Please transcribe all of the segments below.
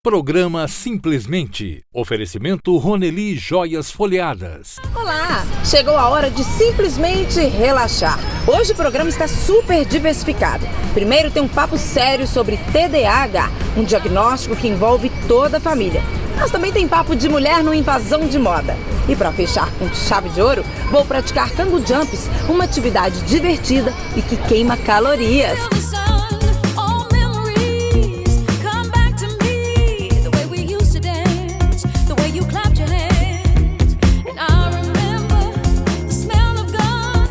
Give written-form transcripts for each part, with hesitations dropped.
Programa Simplesmente. Oferecimento Roneli Joias Folheadas. Olá! Chegou a hora de simplesmente relaxar. Hoje o programa está super diversificado. Primeiro tem um papo sério sobre TDAH, um diagnóstico que envolve toda a família. Mas também tem papo de mulher no invasão de moda. E para fechar com chave de ouro, vou praticar Tango Jumps, uma atividade divertida e que queima calorias.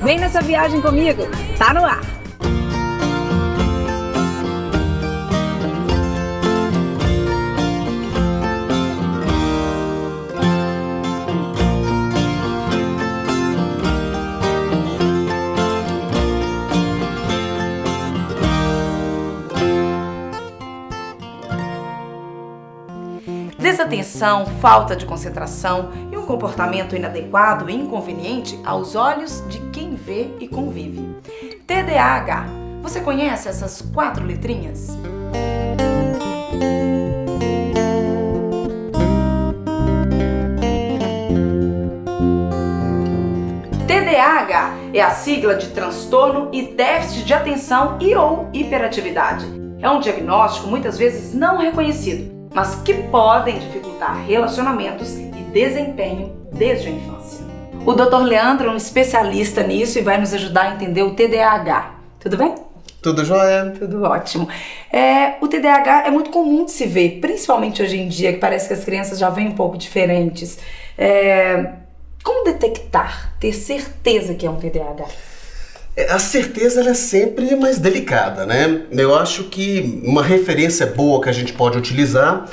Vem nessa viagem comigo, tá no ar! Desatenção, falta de concentração e um comportamento inadequado e inconveniente aos olhos de quem vê e convive. TDAH. Você conhece essas 4 letrinhas? TDAH é a sigla de transtorno e déficit de atenção e/ou hiperatividade. É um diagnóstico muitas vezes não reconhecido, mas que podem dificultar relacionamentos e desempenho desde a infância. O Dr. Leandro é um especialista nisso e vai nos ajudar a entender o TDAH. Tudo bem? Tudo jóia? Tudo ótimo. O TDAH é muito comum de se ver, principalmente hoje em dia, que parece que as crianças já vêm um pouco diferentes. Como detectar, ter certeza que é um TDAH? A certeza ela é sempre mais delicada, né? Eu acho que uma referência boa que a gente pode utilizar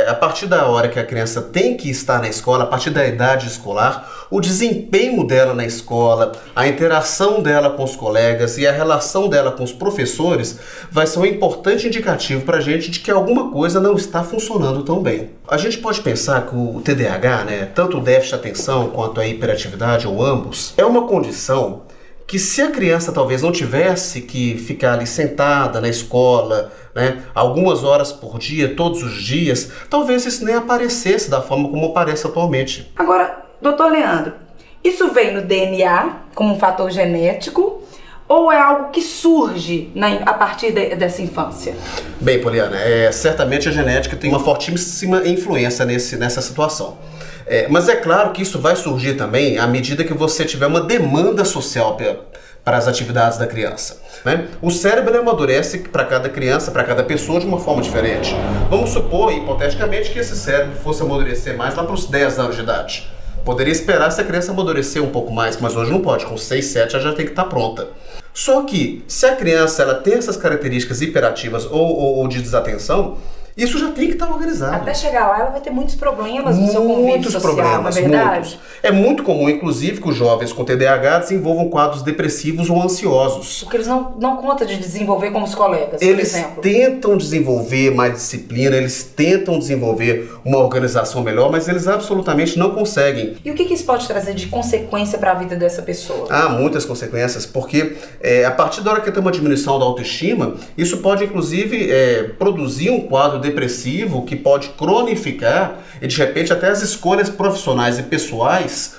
a partir da hora que a criança tem que estar na escola, a partir da idade escolar, o desempenho dela na escola, a interação dela com os colegas e a relação dela com os professores vai ser um importante indicativo para a gente de que alguma coisa não está funcionando tão bem. A gente pode pensar que o TDAH, né, tanto o déficit de atenção quanto a hiperatividade ou ambos, é uma condição que se a criança talvez não tivesse que ficar ali sentada na escola, né, algumas horas por dia, todos os dias, talvez isso nem aparecesse da forma como aparece atualmente. Agora, doutor Leandro, isso vem no DNA como um fator genético ou é algo que surge a partir dessa infância? Bem, Poliana, certamente a genética tem uma fortíssima influência nessa situação. Mas é claro que isso vai surgir também à medida que você tiver uma demanda social para as atividades da criança, né? O cérebro ele amadurece para cada criança, para cada pessoa de uma forma diferente. Vamos supor, hipoteticamente, que esse cérebro fosse amadurecer mais lá para os 10 anos de idade. Poderia esperar essa criança amadurecer um pouco mais, mas hoje não pode, com 6, 7 ela já tem que estar pronta. Só que, se a criança ela tem essas características hiperativas ou de desatenção, isso já tem que estar organizado. Até chegar lá, ela vai ter muitos problemas no seu convívio social, não é verdade? Muitos. É muito comum, inclusive, que os jovens com TDAH desenvolvam quadros depressivos ou ansiosos. Porque eles não contam de desenvolver como os colegas, por exemplo. Eles tentam desenvolver mais disciplina, eles tentam desenvolver uma organização melhor, mas eles absolutamente não conseguem. E o que isso pode trazer de consequência para a vida dessa pessoa? Há muitas consequências, porque a partir da hora que tem uma diminuição da autoestima, isso pode, inclusive, produzir um quadro depressivo que pode cronificar e de repente até as escolhas profissionais e pessoais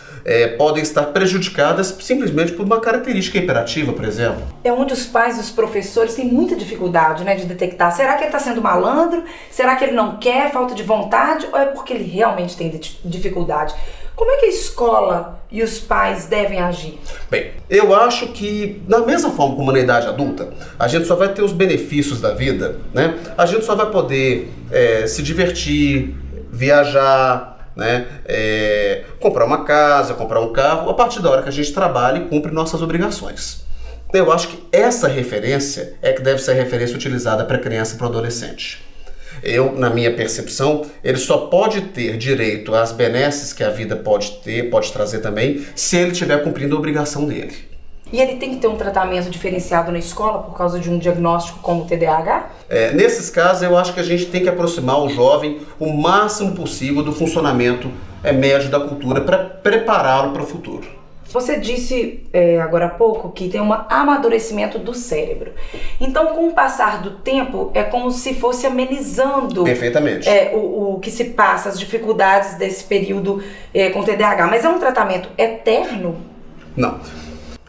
podem estar prejudicadas simplesmente por uma característica hiperativa, por exemplo. É onde os pais e os professores têm muita dificuldade, né, de detectar. Será que ele está sendo malandro? Será que ele não quer, falta de vontade? Ou é porque ele realmente tem dificuldade? Como é que a escola e os pais devem agir? Bem, eu acho que da mesma forma como na idade adulta, a gente só vai ter os benefícios da vida, né? A gente só vai poder se divertir, viajar, né? Comprar uma casa, comprar um carro, a partir da hora que a gente trabalha e cumpre nossas obrigações. Eu acho que essa referência é que deve ser a referência utilizada para criança e para adolescente. Na minha percepção, ele só pode ter direito às benesses que a vida pode trazer também, se ele estiver cumprindo a obrigação dele. E ele tem que ter um tratamento diferenciado na escola por causa de um diagnóstico como o TDAH? Nesses casos, eu acho que a gente tem que aproximar o jovem o máximo possível do funcionamento médio da cultura para prepará-lo para o futuro. Você disse agora há pouco que tem um amadurecimento do cérebro. Então, com o passar do tempo, é como se fosse amenizando Perfeitamente. O que se passa, as dificuldades desse período com TDAH. Mas é um tratamento eterno? Não.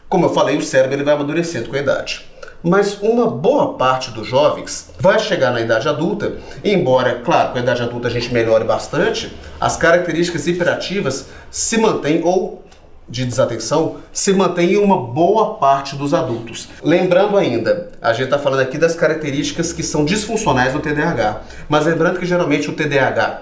Como eu falei, o cérebro ele vai amadurecendo com a idade. Mas uma boa parte dos jovens vai chegar na idade adulta, e embora, claro, com a idade adulta a gente melhore bastante, as características hiperativas se mantêm, ou de desatenção, se mantém em uma boa parte dos adultos. Lembrando ainda, a gente está falando aqui das características que são disfuncionais do TDAH, mas lembrando que geralmente o TDAH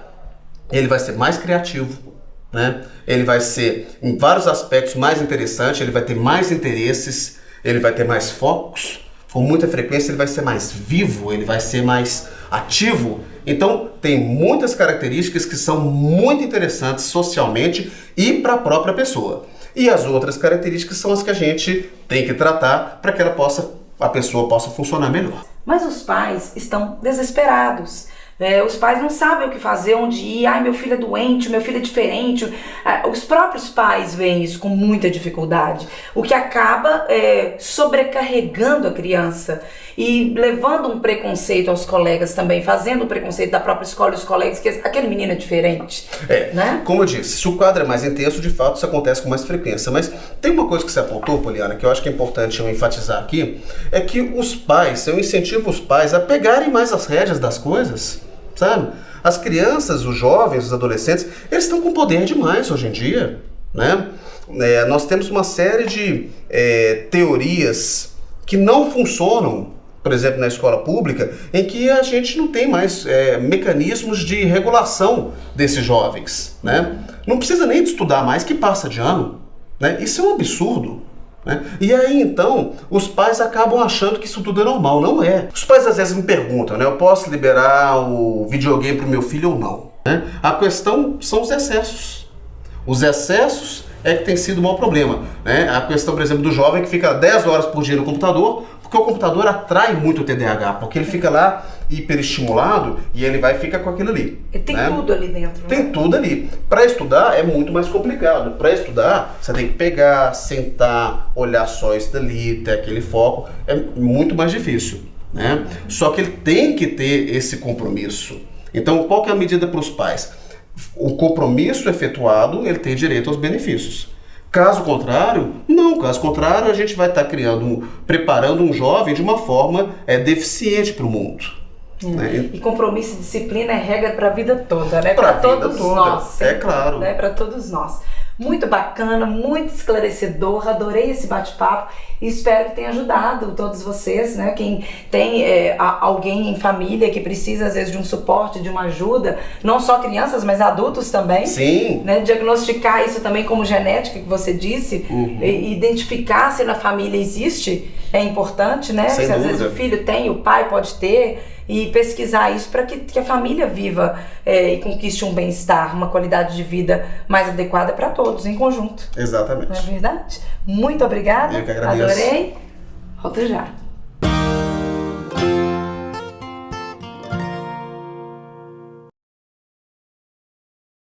ele vai ser mais criativo, né? Ele vai ser, em vários aspectos, mais interessante, ele vai ter mais interesses, ele vai ter mais focos, com muita frequência ele vai ser mais vivo, ele vai ser mais ativo. Então, tem muitas características que são muito interessantes socialmente e para a própria pessoa. E as outras características são as que a gente tem que tratar para que a pessoa possa funcionar melhor. Mas os pais estão desesperados. Os pais não sabem o que fazer, onde ir. Ai, meu filho é doente, meu filho é diferente. Os próprios pais veem isso com muita dificuldade, o que acaba sobrecarregando a criança e levando um preconceito aos colegas também, fazendo o preconceito da própria escola e os colegas, que aquele menino é diferente. Né? Como eu disse, se o quadro é mais intenso, de fato isso acontece com mais frequência. Mas tem uma coisa que você apontou, Poliana, que eu acho que é importante eu enfatizar aqui, é que os pais, eu incentivo os pais a pegarem mais as rédeas das coisas. Sabe? As crianças, os jovens, os adolescentes, eles estão com poder demais hoje em dia, né? Nós temos uma série de teorias que não funcionam, por exemplo, na escola pública, em que a gente não tem mais mecanismos de regulação desses jovens, né? Não precisa nem de estudar mais, que passa de ano, né? Isso é um absurdo. E aí então os pais acabam achando que isso tudo é normal. Não é. Os pais às vezes me perguntam, né? Eu posso liberar o videogame pro meu filho ou não? A questão são os excessos. Os excessos é que tem sido o maior problema, né? A questão, por exemplo, do jovem que fica 10 horas por dia no computador, porque o computador atrai muito o TDAH, porque ele fica lá hiperestimulado e ele vai ficar com aquilo ali. E tem tudo ali dentro. Né? Tem tudo ali. Para estudar é muito mais complicado. Para estudar, você tem que pegar, sentar, olhar só isso dali, ter aquele foco. É muito mais difícil, né? Só que ele tem que ter esse compromisso. Então, qual que é a medida para os pais? O compromisso efetuado, ele tem direito aos benefícios. Caso contrário, não. Caso contrário, a gente vai estar preparando um jovem de uma forma deficiente para o mundo. Né? E compromisso e disciplina é regra para a vida toda, né? Para todos nós. Sempre, claro. Né? Para todos nós. Muito bacana, muito esclarecedor, adorei esse bate-papo e espero que tenha ajudado todos vocês, né? Quem tem alguém em família que precisa às vezes de um suporte, de uma ajuda, não só crianças, mas adultos também. Sim. Né? Diagnosticar isso também como genética, que você disse, identificar se na família existe, é importante, né? Sem se às dúvida. vezes o filho tem, o pai pode ter, e pesquisar isso para que a família viva e conquiste um bem-estar, uma qualidade de vida mais adequada para todos, em conjunto. Exatamente. Não é verdade? Muito obrigada. Eu que agradeço. Adorei. Volto já.